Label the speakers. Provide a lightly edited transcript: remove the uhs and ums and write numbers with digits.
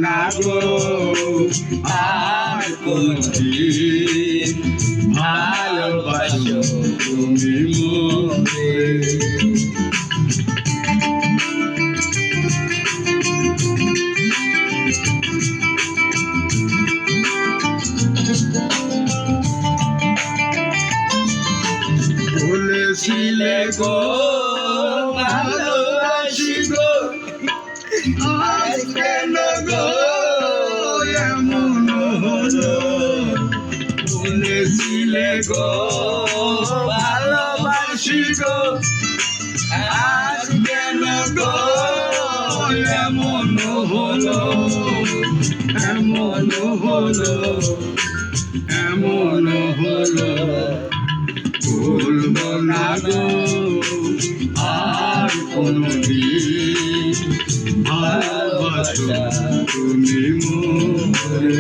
Speaker 1: না গো আর কোনদিন ভালোবাসো তুমি মোরে। বলেছিলে গো ভালোবাসি গো আজ কেন গো এমন হলো। বলেছিলে গো ভালোবাসি গো আজ কেন গো এমন হলো, এমন হলো, এমন হলো। ভুলবো না গো আর কোনদিন ভালোবাসো তুমি মোরে।